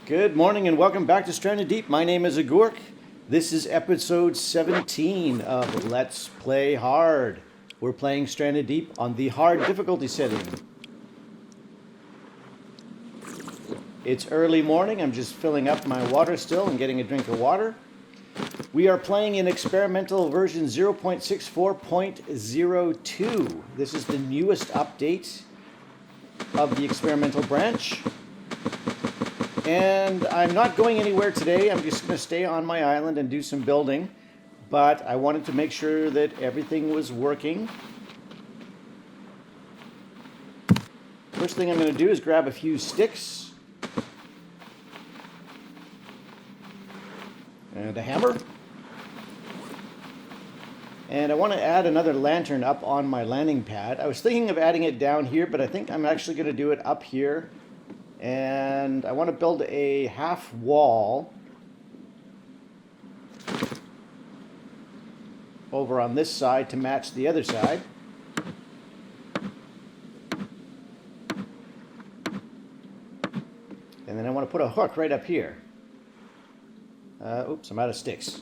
Good morning and welcome back to Stranded Deep. My name is Agurk. This is episode 17 of Let's Play Hard. We're playing Stranded Deep on the hard difficulty setting. It's early morning. I'm just filling up my water still and getting a drink of water. We are playing in experimental version 0.64.02. This is the newest update of the experimental branch. And I'm not going anywhere today. I'm just going to stay on my island and do some building. But I wanted to make sure that everything was working. First thing I'm going to do is grab a few sticks. And a hammer. And I want to add another lantern up on my landing pad. I was thinking of adding it down here, but I think I'm actually going to do it up here. And I want to build a half wall over on this side to match the other side. And then I want to put a hook right up here. Oops, I'm out of sticks.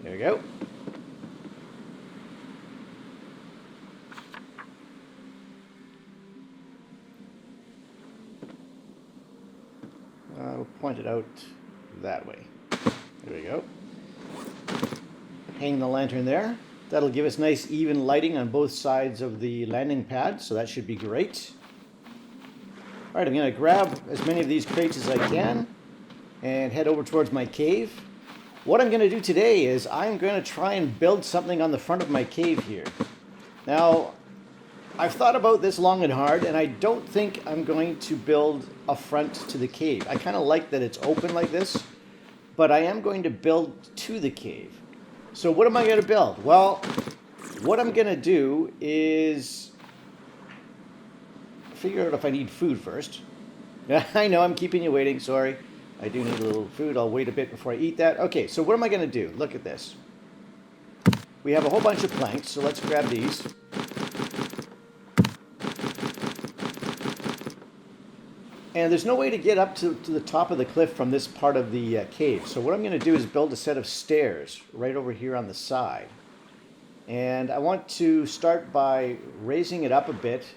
There we go. We'll point it out that way. There we go. Hang the lantern there. That'll give us nice even lighting on both sides of the landing pad, so that should be great. Alright, I'm going to grab as many of these crates as I can and head over towards my cave. What I'm going to do today is I'm going to try and build something on the front of my cave here. Now, I've thought about this long and hard, and I don't think I'm going to build a front to the cave. I kind of like that it's open like this, but I am going to build to the cave. So what am I going to build? Well, what I'm going to do is figure out if I need food first. I know I'm keeping you waiting, sorry. I do need a little food. I'll wait a bit before I eat that. Okay, so what am I going to do? Look at this. We have a whole bunch of planks, so let's grab these. And there's no way to get up to the top of the cliff from this part of the cave. So what I'm going to do is build a set of stairs right over here on the side. And I want to start by raising it up a bit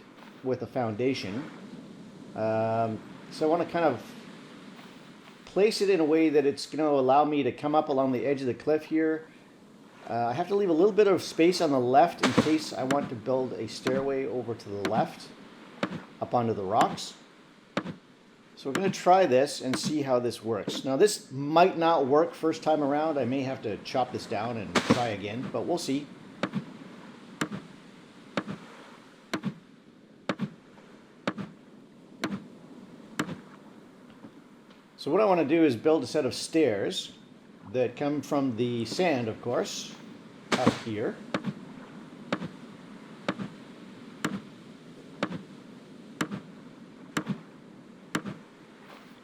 with a foundation. So I want to kind of place it in a way that it's going to allow me to come up along the edge of the cliff here. I have to leave a little bit of space on the left in case I want to build a stairway over to the left up onto the rocks. So we're going to try this and see how this works. Now this might not work first time around. I may have to chop this down and try again, but we'll see. So what I want to do is build a set of stairs that come from the sand, of course, up here.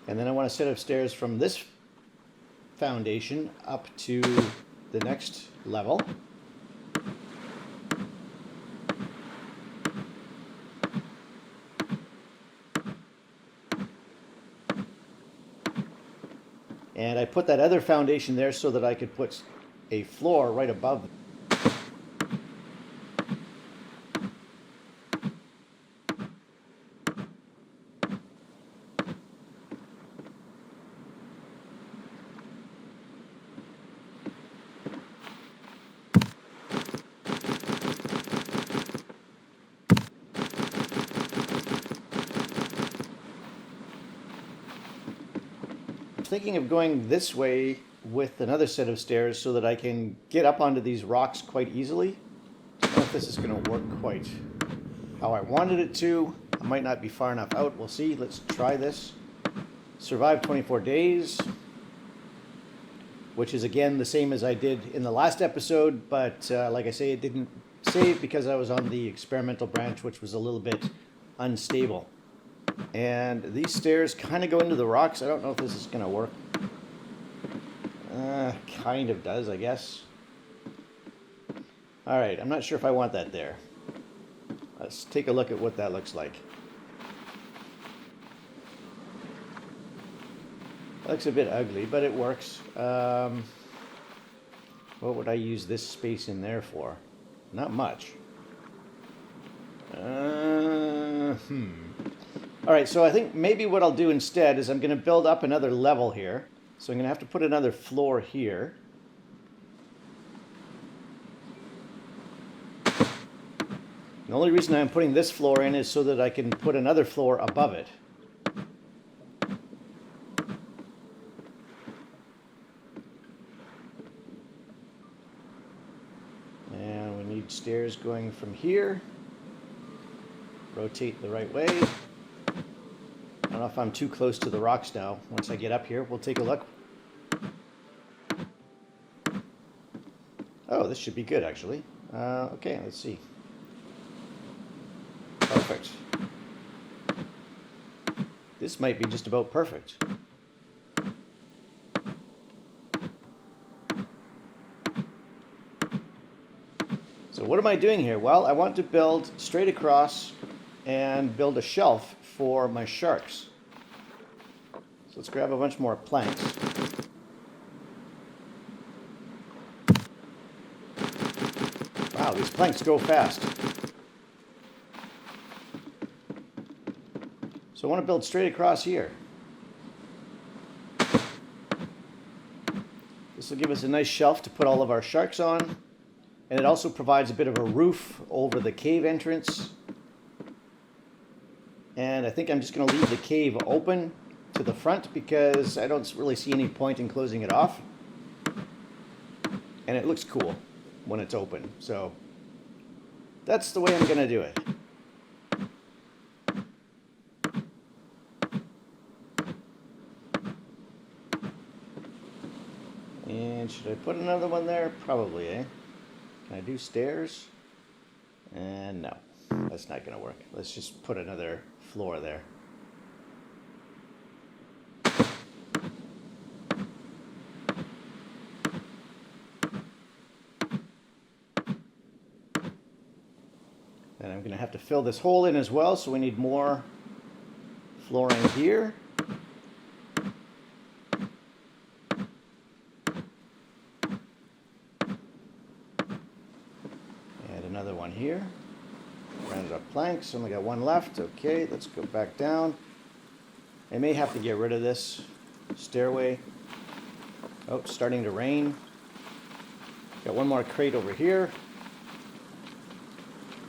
And then I want a set of stairs from this foundation up to the next level. And I put that other foundation there so that I could put a floor right above. Thinking of going this way with another set of stairs so that I can get up onto these rocks quite easily. I don't know if this is going to work quite how I wanted it to. I might not be far enough out. We'll see. Let's try this. Survive 24 days, which is again the same as I did in the last episode, but like I say, it didn't save because I was on the experimental branch, which was a little bit unstable. And these stairs kind of go into the rocks. I don't know if this is going to work. Kind of does, I guess. Alright, I'm not sure if I want that there. Let's take a look at what that looks like. That looks a bit ugly, but it works. What would I use this space in there for? Not much. Alright, so I think maybe what I'll do instead is I'm going to build up another level here. So I'm going to have to put another floor here. The only reason I'm putting this floor in is so that I can put another floor above it. And we need stairs going from here. Rotate the right way. I don't know if I'm too close to the rocks now. Once I get up here, we'll take a look. Oh, this should be good, actually. Okay, let's see. Perfect. This might be just about perfect. So what am I doing here? Well, I want to build straight across and build a shelf for my sharks. So let's grab a bunch more planks. Wow, these planks go fast. So I want to build straight across here. This will give us a nice shelf to put all of our sharks on. And it also provides a bit of a roof over the cave entrance. And I think I'm just going to leave the cave open to the front because I don't really see any point in closing it off. And it looks cool when it's open. So that's the way I'm going to do it. And should I put another one there? Probably, eh? Can I do stairs? And no, that's not going to work. Let's just put another floor there. And I'm going to have to fill this hole in as well, so we need more flooring here. And another one here. Rounded up planks, only got one left. Okay, let's go back down. I may have to get rid of this stairway. Oh, it's starting to rain. Got one more crate over here.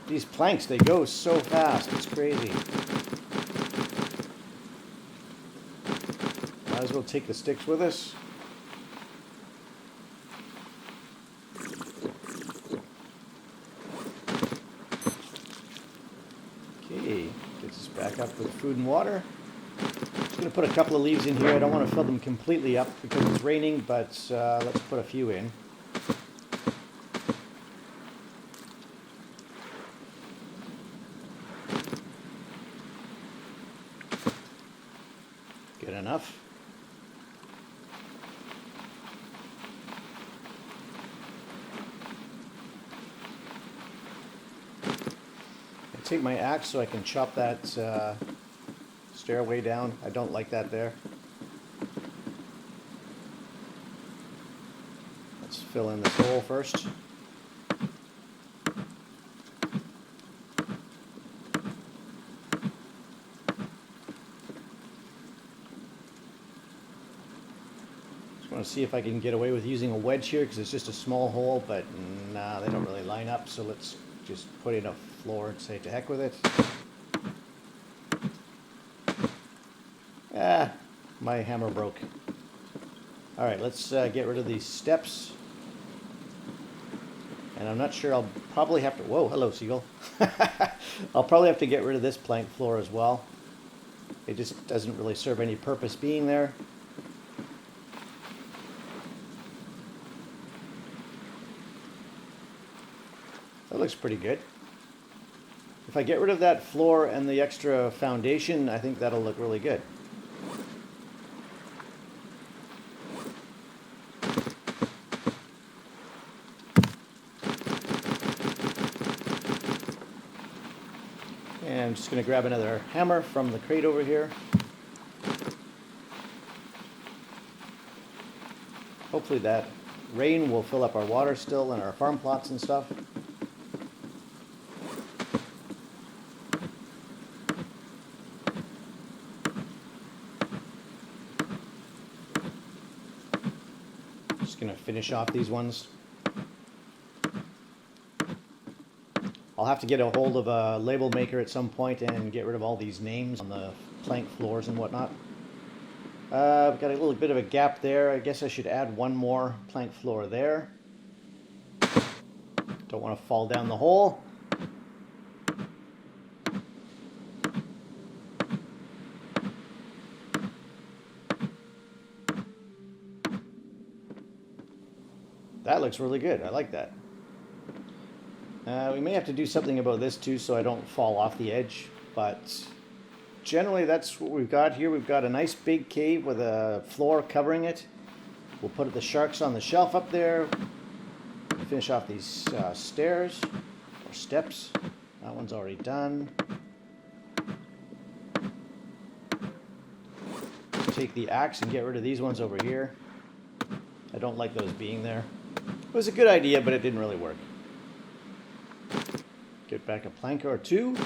These planks, they go so fast. It's crazy. Might as well take the sticks with us. Okay, gets us back up with food and water. Just going to put a couple of leaves in here. I don't want to fill them completely up because it's raining, but let's put a few in. Good enough. I take my axe so I can chop that stairway down. I don't like that there. Let's fill in this hole first. I want to see if I can get away with using a wedge here because it's just a small hole, but nah, they don't really line up, so let's just put in a floor and say to heck with it. Ah, my hammer broke. Alright, let's get rid of these steps. And I'm not sure, I'll probably have to... Whoa, hello seagull. I'll probably have to get rid of this plank floor as well. It just doesn't really serve any purpose being there. That looks pretty good. If I get rid of that floor and the extra foundation, I think that'll look really good. And I'm just going to grab another hammer from the crate over here. Hopefully that rain will fill up our water still in our farm plots and stuff. Just gonna finish off these ones. I'll have to get a hold of a label maker at some point and get rid of all these names on the plank floors and whatnot. I've got a little bit of a gap there. I guess I should add one more plank floor there. Don't want to fall down the hole. That looks really good. I like that. We may have to do something about this too so I don't fall off the edge, but generally that's what we've got here. We've got a nice big cave with a floor covering it. We'll put the sharks on the shelf up there. Finish off these stairs or steps. That one's already done. Take the axe and get rid of these ones over here. I don't like those being there. It was a good idea, but it didn't really work. Get back a plank or two.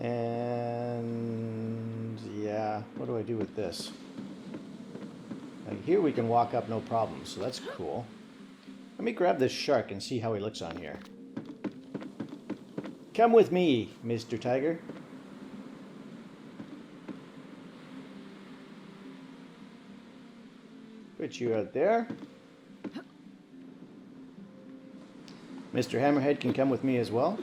And yeah, what do I do with this? Like here we can walk up no problem, so that's cool. Let me grab this shark and see how he looks on here. Come with me, Mr. Tiger. Put you out there. Mr. Hammerhead can come with me as well.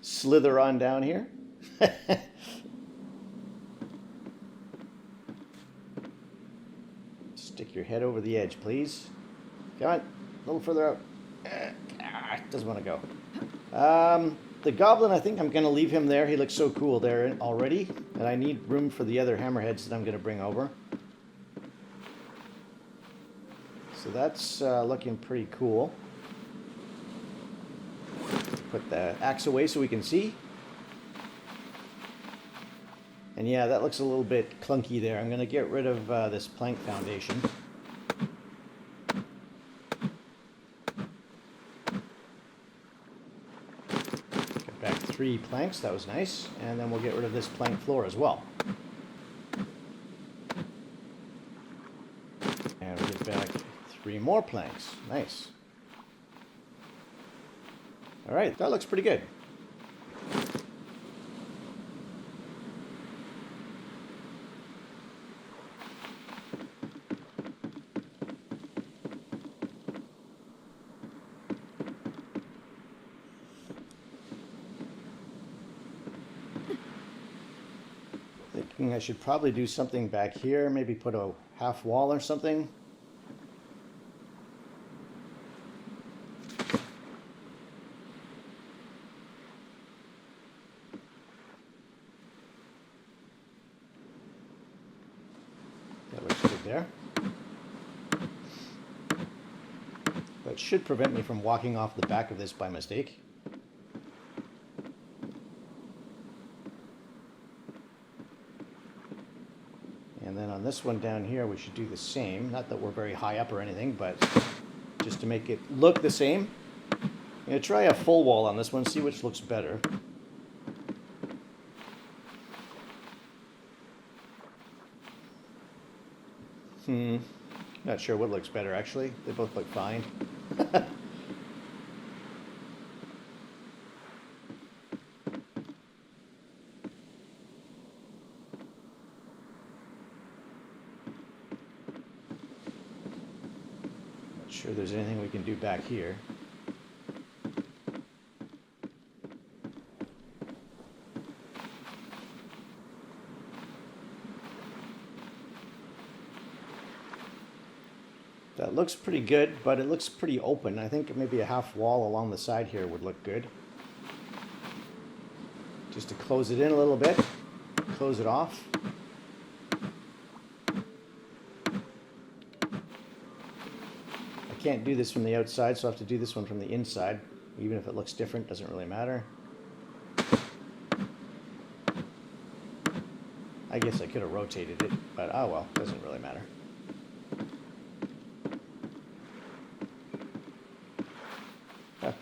Slither on down here. Stick your head over the edge, please. Come on, a little further out. Doesn't want to go. The goblin, I think I'm going to leave him there. He looks so cool there already. And I need room for the other hammerheads that I'm going to bring over. So that's looking pretty cool. Put the axe away so we can see. And yeah, that looks a little bit clunky there. I'm going to get rid of this plank foundation. Get back 3 planks, that was nice. And then we'll get rid of this plank floor as well. And we'll get back 3 more planks. Nice. All right, that looks pretty good. Thinking I should probably do something back here, maybe put a half wall or something. There. That should prevent me from walking off the back of this by mistake. And then on this one down here we should do the same. Not that we're very high up or anything, but just to make it look the same. I'm going to try a full wall on this one, see which looks better. Not sure what looks better, actually. They both look fine. Not sure there's anything we can do back here. That looks pretty good, but it looks pretty open. I think maybe a half wall along the side here would look good. Just to close it in a little bit, close it off. I can't do this from the outside, so I have to do this one from the inside. Even if it looks different, doesn't really matter. I guess I could have rotated it, but oh well, doesn't really matter.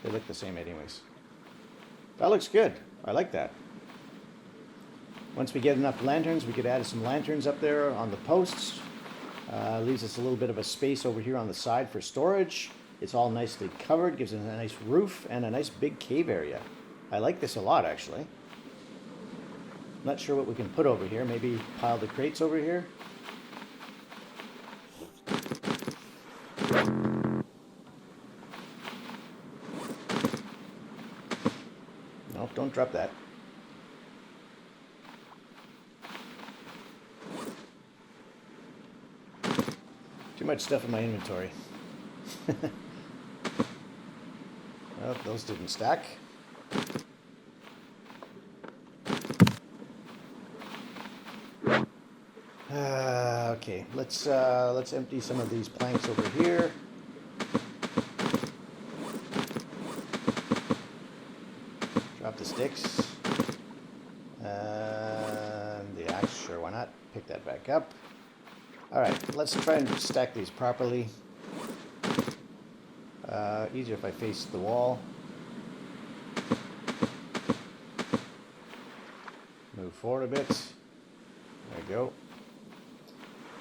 They look the same anyways. That looks good. I like that. Once we get enough lanterns, we could add some lanterns up there on the posts. Leaves us a little bit of a space over here on the side for storage. It's all nicely covered, gives it a nice roof and a nice big cave area. I like this a lot, actually. Not sure what we can put over here. Maybe pile the crates over here. No, don't drop that. Too much stuff in my inventory. Oh, those didn't stack. Okay, let's empty some of these planks over here. Drop the sticks. And the axe, sure, why not? Pick that back up. Alright, let's try and stack these properly. Easier if I face the wall. Move forward a bit. There we go.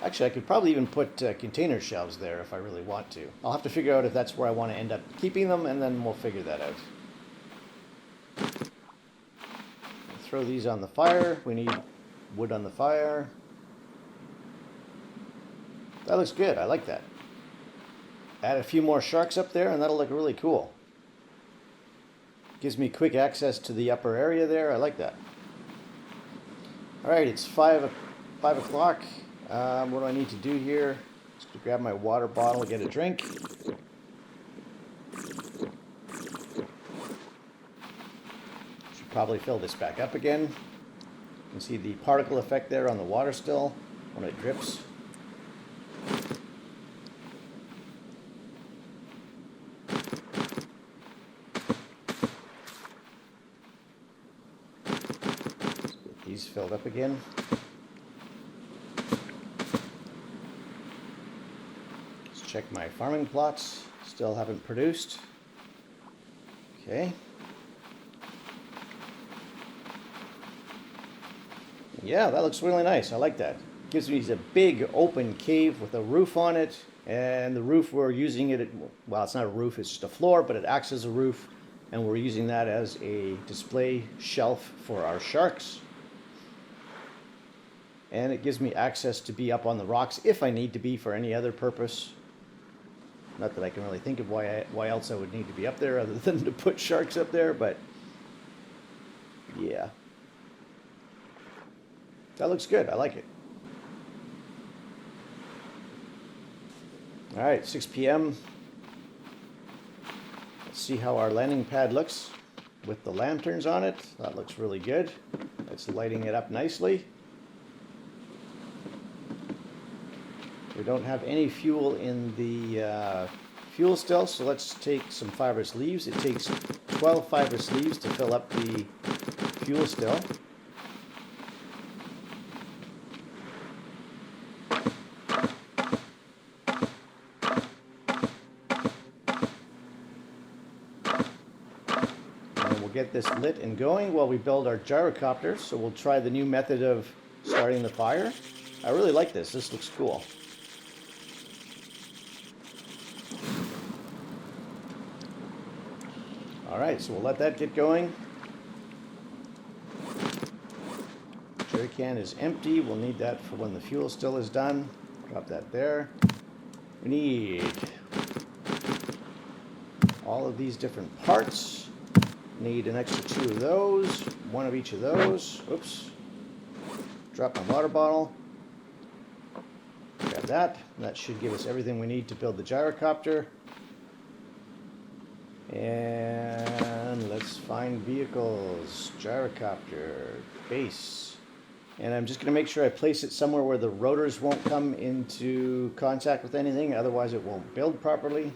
Actually, I could probably even put container shelves there if I really want to. I'll have to figure out if that's where I want to end up keeping them, and then we'll figure that out. Throw these on the fire. We need wood on the fire. That looks good. I like that. Add a few more sharks up there, and that'll look really cool. Gives me quick access to the upper area there. I like that. Alright, it's 5 o'clock. What do I need to do here? Just to grab my water bottle and get a drink. Should probably fill this back up again. You can see the particle effect there on the water still when it drips. Get these filled up again. Check my farming plots. Still haven't produced. Okay. Yeah, that looks really nice. I like that. Gives me a big open cave with a roof on it. And the roof, we're using it, well, it's not a roof, it's just a floor, but it acts as a roof. And we're using that as a display shelf for our sharks. And it gives me access to be up on the rocks if I need to be for any other purpose. Not that I can really think of why else I would need to be up there other than to put sharks up there, but yeah. That looks good. I like it. Alright, 6 p.m. Let's see how our landing pad looks with the lanterns on it. That looks really good. It's lighting it up nicely. We don't have any fuel in the fuel still, so let's take some fibrous leaves. It takes 12 fibrous leaves to fill up the fuel still. And we'll get this lit and going while we build our gyrocopter. So we'll try the new method of starting the fire. I really like this. This looks cool. Alright, so we'll let that get going. Jerry can is empty. We'll need that for when the fuel still is done. Drop that there. We need all of these different parts. Need an extra 2 of those. 1 of each of those. Oops. Drop my water bottle. Grab that. That should give us everything we need to build the gyrocopter. And let's find vehicles. Gyrocopter. Base. And I'm just going to make sure I place it somewhere where the rotors won't come into contact with anything. Otherwise it won't build properly.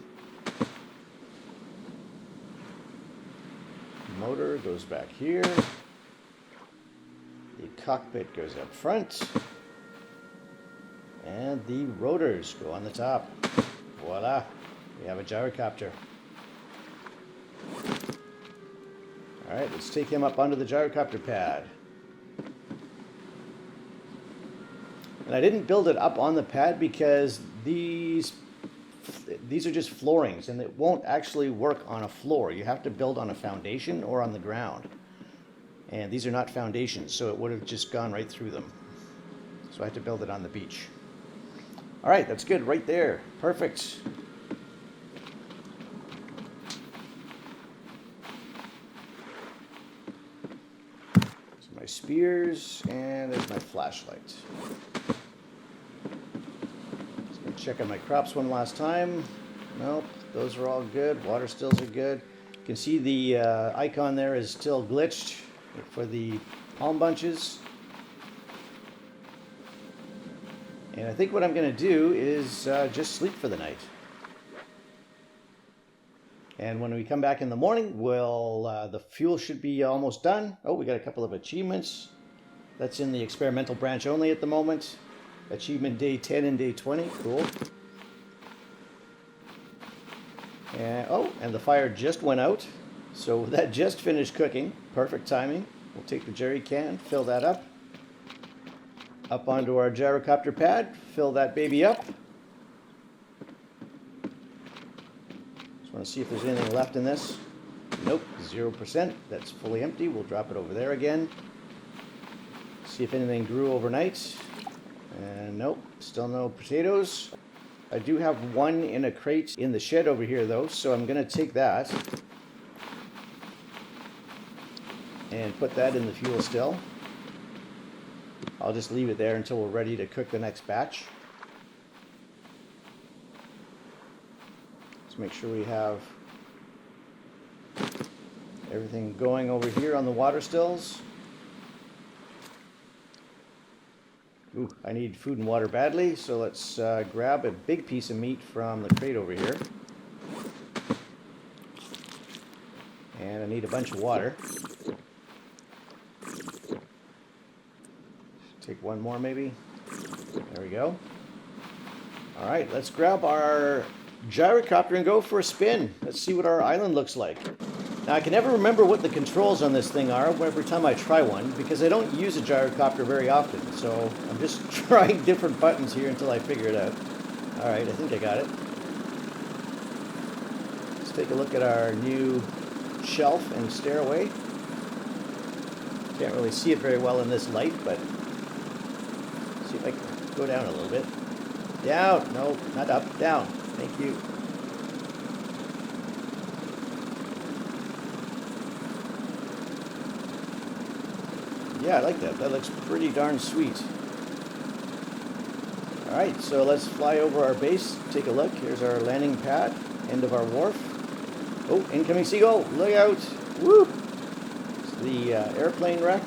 Motor goes back here. The cockpit goes up front. And the rotors go on the top. Voila, we have a gyrocopter. Alright, let's take him up onto the gyrocopter pad. And I didn't build it up on the pad because these are just floorings and it won't actually work on a floor. You have to build on a foundation or on the ground. And these are not foundations, so it would have just gone right through them. So I had to build it on the beach. Alright, that's good right there. Perfect. There's my spears and there's my flashlight. Just gonna check on my crops one last time. Nope, those are all good. Water stills are good. You can see the icon there is still glitched for the palm bunches. And I think what I'm going to do is just sleep for the night. And when we come back in the morning, the fuel should be almost done. Oh, we got a couple of achievements. That's in the experimental branch only at the moment. Achievement day 10 and day 20. Cool. And the fire just went out. So that just finished cooking. Perfect timing. We'll take the jerry can, fill that up onto our gyrocopter pad, fill that baby up. Just want to see if there's anything left in this. Nope, 0%. That's fully empty. We'll drop it over there again. See if anything grew overnight. And nope, still no potatoes. I do have one in a crate in the shed over here though, so I'm going to take that and put that in the fuel still. I'll just leave it there until we're ready to cook the next batch. Let's make sure we have everything going over here on the water stills. Ooh, I need food and water badly, so let's grab a big piece of meat from the crate over here. And I need a bunch of water. Take one more maybe. There we go. All right, let's grab our gyrocopter and go for a spin. Let's see what our island looks like. Now I can never remember what the controls on this thing are every time I try one because I don't use a gyrocopter very often. So I'm just trying different buttons here until I figure it out. All right, I think I got it. Let's take a look at our new shelf and stairway. Can't really see it very well in this light, but see if I can go down a little bit. Down. No, not up. Down. Thank you. Yeah, I like that. That looks pretty darn sweet. Alright, so let's fly over our base. Take a look. Here's our landing pad. End of our wharf. Oh, incoming seagull. Look out. Woo! It's the airplane wreck.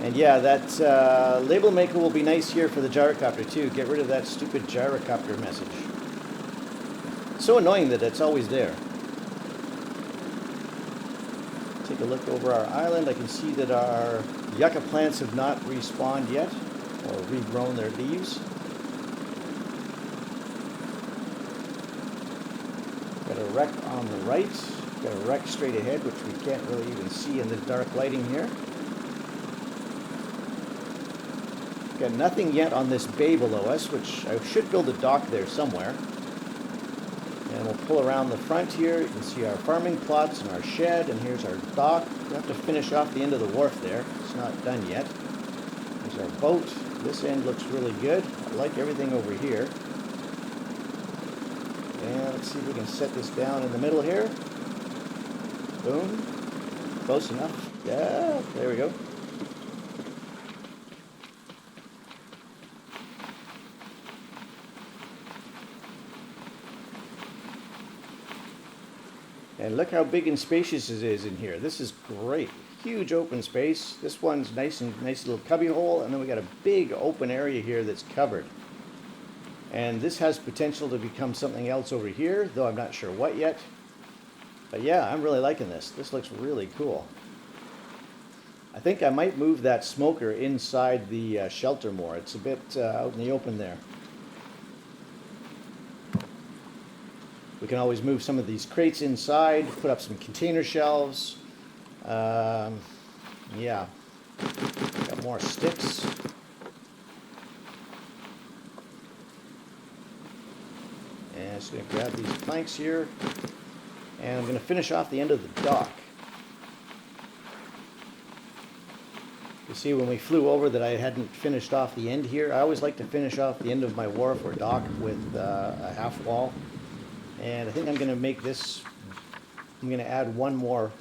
And yeah, that label maker will be nice here for the gyrocopter too. Get rid of that stupid gyrocopter message. It's so annoying that it's always there. Take a look over our island. I can see that our yucca plants have not respawned yet, or regrown their leaves. Got a wreck on the right. Got a wreck straight ahead, which we can't really even see in the dark lighting here. Got nothing yet on this bay below us, which I should build a dock there somewhere. And we'll pull around the front here. You can see our farming plots and our shed, and here's our dock. We have to finish off the end of the wharf there. It's not done yet. There's our boat. This end looks really good. I like everything over here. And let's see if we can set this down in the middle here. Boom. Close enough. Yeah, there we go. And look how big and spacious it is in here. This is great. Huge open space. This one's nice little cubby hole, and then we got a big open area here that's covered. And this has potential to become something else over here, though I'm not sure what yet. But yeah, I'm really liking this. This looks really cool. I think I might move that smoker inside the shelter more. It's a bit out in the open there. We can always move some of these crates inside, put up some container shelves. Yeah, got more sticks. And just going to grab these planks here, and I'm going to finish off the end of the dock. You see, when we flew over that I hadn't finished off the end here. I always like to finish off the end of my wharf or dock with a half wall. And I think I'm going to make this, I'm going to add one more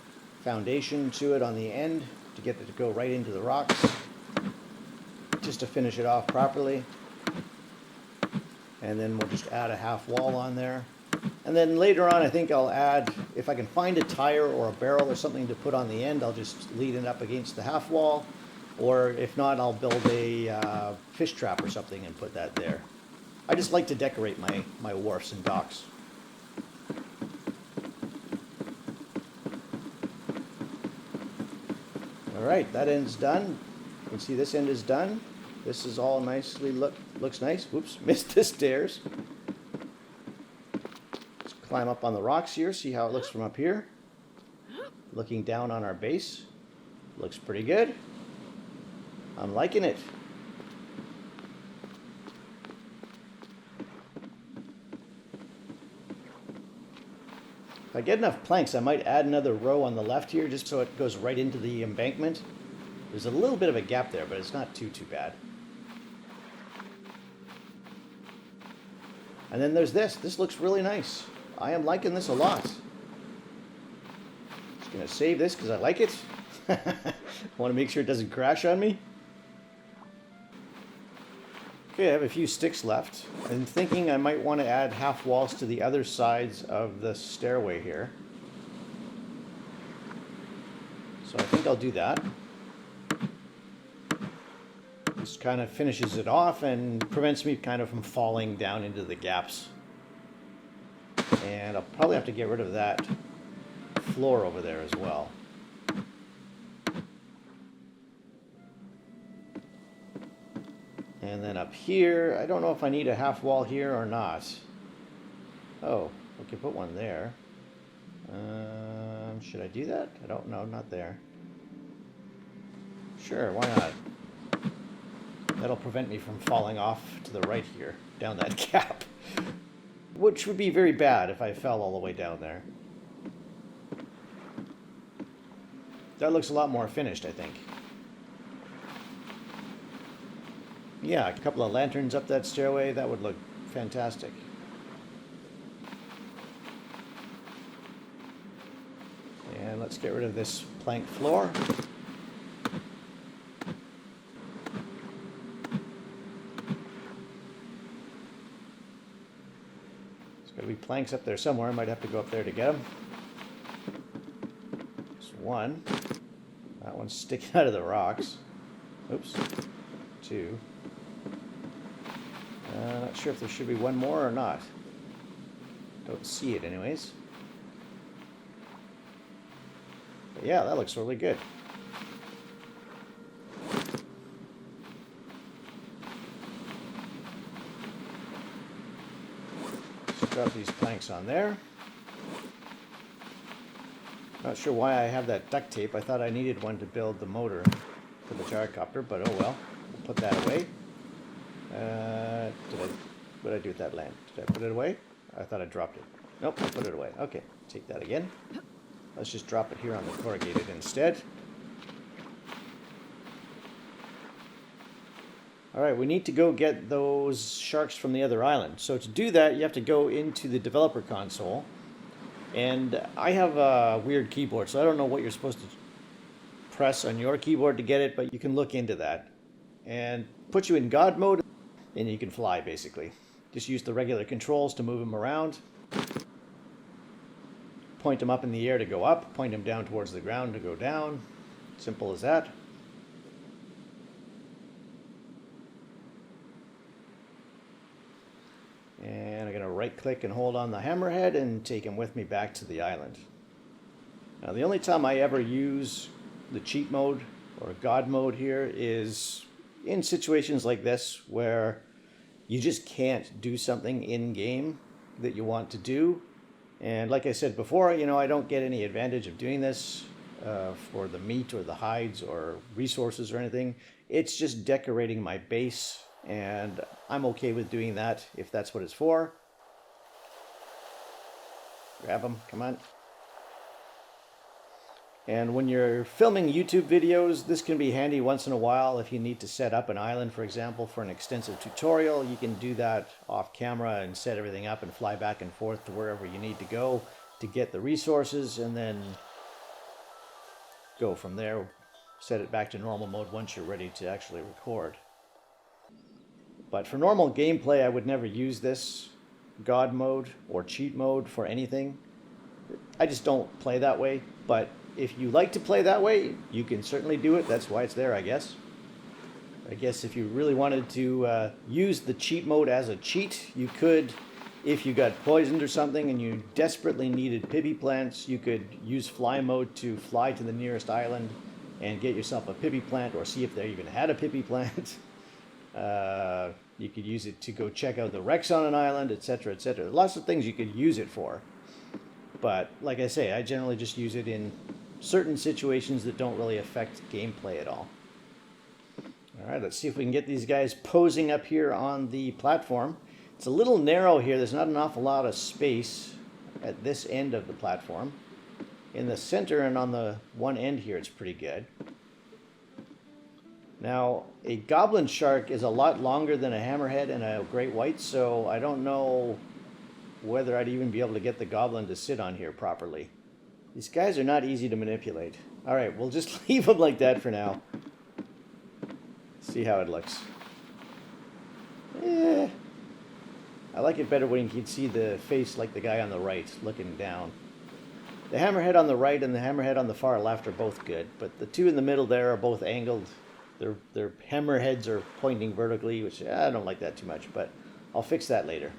foundation to it on the end to get it to go right into the rocks, just to finish it off properly. And then we'll just add a half wall on there. And then later on, I think I'll add, if I can find a tire or a barrel or something to put on the end, I'll just lead it up against the half wall. Or if not, I'll build a fish trap or something and put that there. I just like to decorate my wharfs and docks. Alright, that end's done. You can see this end is done. This is all nicely, looks nice. Whoops, missed the stairs. Let's climb up on the rocks here, see how it looks from up here. Looking down on our base. Looks pretty good. I'm liking it. If I get enough planks, I might add another row on the left here just so it goes right into the embankment. There's a little bit of a gap there, but it's not too bad. And then there's this. This looks really nice. I am liking this a lot. Just going to save this because I like it. I want to make sure it doesn't crash on me. Okay, I have a few sticks left. I'm thinking I might want to add half walls to the other sides of the stairway here. So I think I'll do that. Just kind of finishes it off and prevents me kind of from falling down into the gaps. And I'll probably have to get rid of that floor over there as well. And then up here, I don't know if I need a half wall here or not. Oh, we can put one there. Should I do that? I don't know, not there. Sure, why not? That'll prevent me from falling off to the right here, down that gap. Which would be very bad if I fell all the way down there. That looks a lot more finished, I think. Yeah, a couple of lanterns up that stairway, that would look fantastic. And let's get rid of this plank floor. There's got to be planks up there somewhere. I might have to go up there to get them. There's one. That one's sticking out of the rocks. Oops. Two. Not sure if there should be one more or not. Don't see it anyways. But yeah, that looks really good. Just drop these planks on there. Not sure why I have that duct tape. I thought I needed one to build the motor for the gyrocopter, but oh well. We'll put that away. What did I do with that lamp? Did I put it away? I thought I dropped it. Nope, I put it away. Okay, take that again. Let's just drop it here on the corrugated instead. Alright, we need to go get those sharks from the other island. So to do that, you have to go into the developer console. And I have a weird keyboard, so I don't know what you're supposed to press on your keyboard to get it, but you can look into that. And put you in God mode, and you can fly, basically. Just use the regular controls to move them around. Point them up in the air to go up, point them down towards the ground to go down. Simple as that. And I'm going to right click and hold on the hammerhead and take him with me back to the island. Now the only time I ever use the cheat mode or God mode here is in situations like this where you just can't do something in game that you want to do. And like I said before, you know, I don't get any advantage of doing this for the meat or the hides or resources or anything. It's just decorating my base, and I'm okay with doing that if that's what it's for. Grab them, come on. And when you're filming YouTube videos, this can be handy once in a while. If you need to set up an island, for example, for an extensive tutorial, you can do that off camera and set everything up and fly back and forth to wherever you need to go to get the resources, and then go from there. Set it back to normal mode once you're ready to actually record. But for normal gameplay, I would never use this God mode or cheat mode for anything. I just don't play that way, but if you like to play that way, you can certainly do it. That's why it's there, I guess. I guess if you really wanted to use the cheat mode as a cheat, you could, if you got poisoned or something and you desperately needed pippy plants, you could use fly mode to fly to the nearest island and get yourself a pippy plant, or see if they even had a pippy plant. You could use it to go check out the wrecks on an island, etc., etc. Lots of things you could use it for. But like I say, I generally just use it in certain situations that don't really affect gameplay at all. All right, let's see if we can get these guys posing up here on the platform. It's a little narrow here. There's not an awful lot of space at this end of the platform. In the center and on the one end here, it's pretty good. Now, a goblin shark is a lot longer than a hammerhead and a great white, so I don't know whether I'd even be able to get the goblin to sit on here properly. These guys are not easy to manipulate. All right, we'll just leave them like that for now. See how it looks. I like it better when you can see the face like the guy on the right looking down. The hammerhead on the right and the hammerhead on the far left are both good, but the two in the middle there are both angled. Their hammerheads are pointing vertically, which I don't like that too much, but I'll fix that later.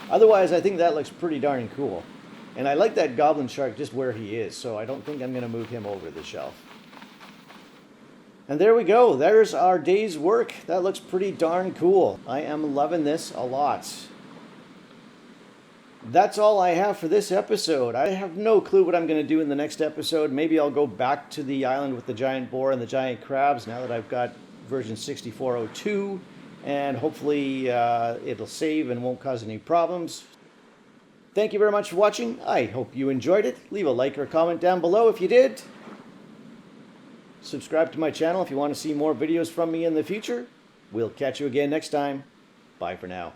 Otherwise, I think that looks pretty darn cool. And I like that goblin shark just where he is, so I don't think I'm going to move him over the shelf. And there we go. There's our day's work. That looks pretty darn cool. I am loving this a lot. That's all I have for this episode. I have no clue what I'm going to do in the next episode. Maybe I'll go back to the island with the giant boar and the giant crabs now that I've got version 6402. And hopefully it'll save and won't cause any problems. Thank you very much for watching. I hope you enjoyed it. Leave a like or comment down below if you did. Subscribe to my channel if you want to see more videos from me in the future. We'll catch you again next time. Bye for now.